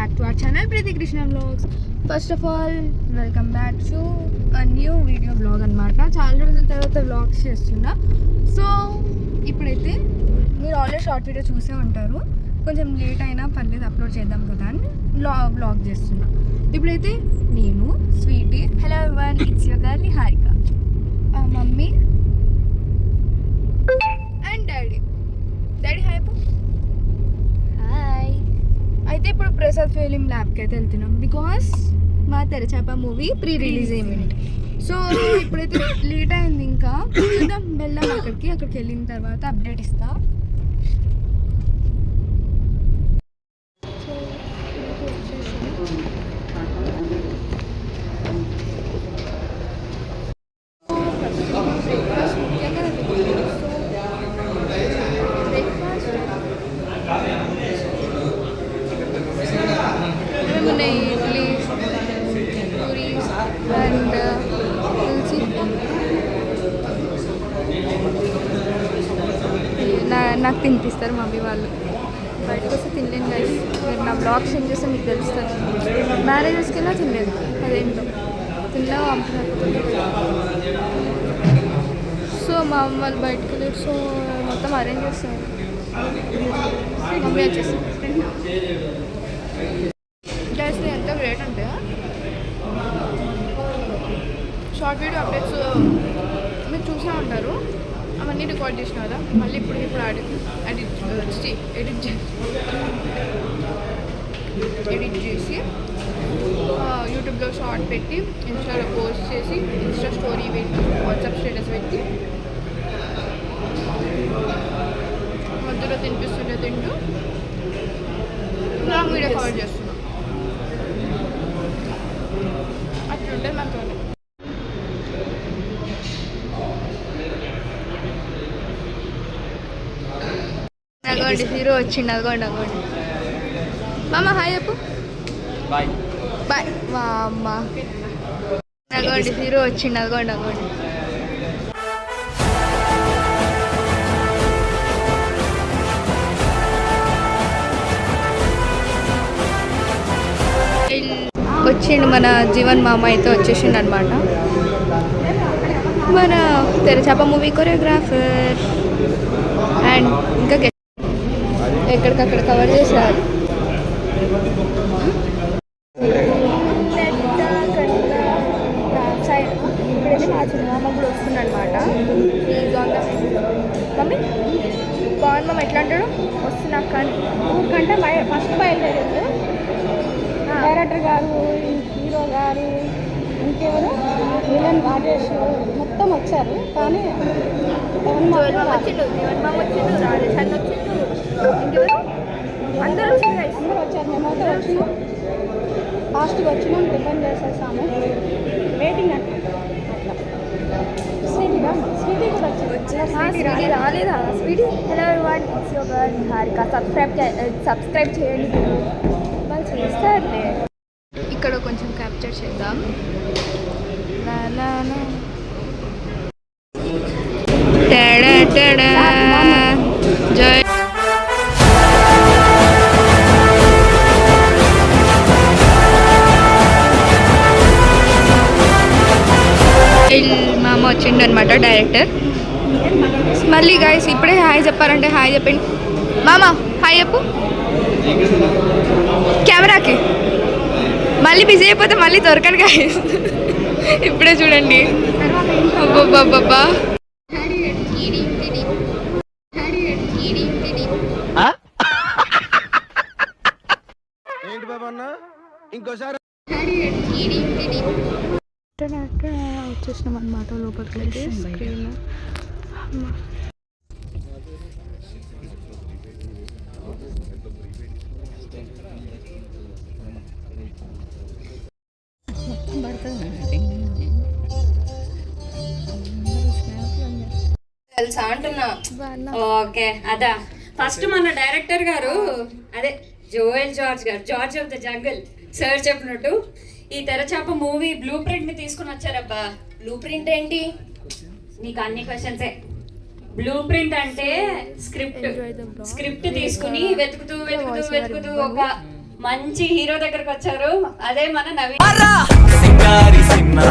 back to our channel Preeti Krishna Vlogs. First of all, welcome back to a new video vlog అన్నమాట. చాలా రోజుల తర్వాత vlogs చేస్తున్నా. So ఇప్పుడైతే మీరు ఆల్రెడీ షార్ట్ వీడియో చూసే ఉంటారు. కొంచెం లేట్ అయినా పర్లేదు అప్లోడ్ చేద్దాం కదా అని వ్లాగ్ చేస్తున్నా. ఇప్పుడైతే నేను sweetie, hello everyone, it's your girl Niharika, mummy and daddy. Hi Appu. Hi. అయితే ఇప్పుడు ప్రసాద్ ఫిలిం ల్యాబ్కి అయితే వెళ్తున్నాం బికాస్ మా Terachaapa movie pre release event. So ఇప్పుడైతే లేట్ అయింది, ఇంకా చూద్దాం, వెళ్దాం అక్కడికి వెళ్ళిన తర్వాత అప్డేట్ ఇస్తా. నాకు తినిపిస్తారు మమ్మీ వాళ్ళు. బయటకు వస్తే తినలేను గైస్. మీరు నా బ్లాగ్స్ ఏం చేస్తే మీకు తెలుస్తుంది. మ్యారేజెస్కి వెళ్ళా తినలేదు, అదేంటో తిన్నా సో మా అమ్మ వాళ్ళు బయటకు వెళ్ళారు. సో మొత్తం అరేంజ్ చేస్తారు. మమ్మీ వచ్చేసి గైస్ ఎంత గ్రేట్ అంటే షార్ట్ వీడియో అప్డేట్స్ మీరు చూసే ఉంటారు, అవన్నీ రికార్డ్ చేసిన కదా. మళ్ళీ ఇప్పుడు ఎడిట్ చేసి యూట్యూబ్లో షార్ట్ పెట్టి ఇన్స్టాలో పోస్ట్ చేసి ఇన్స్టా స్టోరీ పెట్టి వాట్సాప్ స్టేటస్ పెట్టి మధ్యలో తింటూ లాంగ్ వీడియో కవర్ చేస్తున్నాం. అట్లుంటుంది మనతో. అగోండి హీరో వచ్చిండు, అగోండి మామ. హాయ్ చెప్పు. బాయ్ బాయ్ మా అమ్మ. అగోండి హీరో వచ్చిండు, అగోండి వచ్చిండు మన జీవన్ మామ అయితే వచ్చేసిండు అనమాట. మన తెరచాప మూవీ కొరియోగ్రాఫర్ అండ్ ఇంకా ఎక్కడికక్కడ కవర్ చేశారు. ఇప్పుడైతే మా చిన్నమ్మ కూడా వస్తుంది అనమాట. మమ్మీ బాగుంది మమ్మ, ఎట్లా అంటాడు వస్తున్నా కానీ ఊరికంటే ఫస్ట్ బయలుదేరారు డైరెక్టర్ గారు, హీరో గారు, ఇంకెవరు విలన్ రాజేష్ మొత్తం వచ్చారు. కానీ అందరూ వచ్చారు. మేమైతే వచ్చినాం, ఫాస్ట్గా వచ్చినాం, టిఫిన్ చేసేసాము, వెయిటింగ్ అంటే అట్లా. స్వీటీ కూడా వచ్చింది. రాలేదా sweetie? Hello everyone, it's your girl Niharika. Subscribe చేయండి, వాళ్ళు చేస్తారులే. ఇక్కడ కొంచెం క్యాప్చర్ చేద్దాం. జై మామ వచ్చిండు అనమాట డైరెక్టర్. మళ్ళీ గాయస్ ఇప్పుడే హాయ్ చెప్పారంటే హాయ్ చెప్పండి. మామ హాయ్ చెప్పు కెమెరాకి. మళ్ళీ బిజీ అయిపోతే మళ్ళీ దొరకను గాయస్. ఇప్పుడే చూడండి. అబ్బబ్బబ్బా ఇంకోసారి వచ్చేసినాం అనమాట లోపలికి. అయితే స్క్రీన్ తెలుసా అంటున్నా. ఓకే అదా ఫస్ట్ మన డైరెక్టర్ గారు, అదే Joel George of the jungle sir చెప్పినట్టు ఈ తెరచాప మూవీ బ్లూ ప్రింట్ ని తీసుకుని వచ్చారబ్బా. బ్లూ ప్రింట్ ఏంటి? నీకు అన్ని క్వశ్చన్సే. బ్లూ ప్రింట్ అంటే స్క్రిప్ట్ తీసుకుని వెతుకుతూ ఒక మంచి హీరో దగ్గరకు వచ్చారు, అదే మన నవీన్. సింగారి సినిమా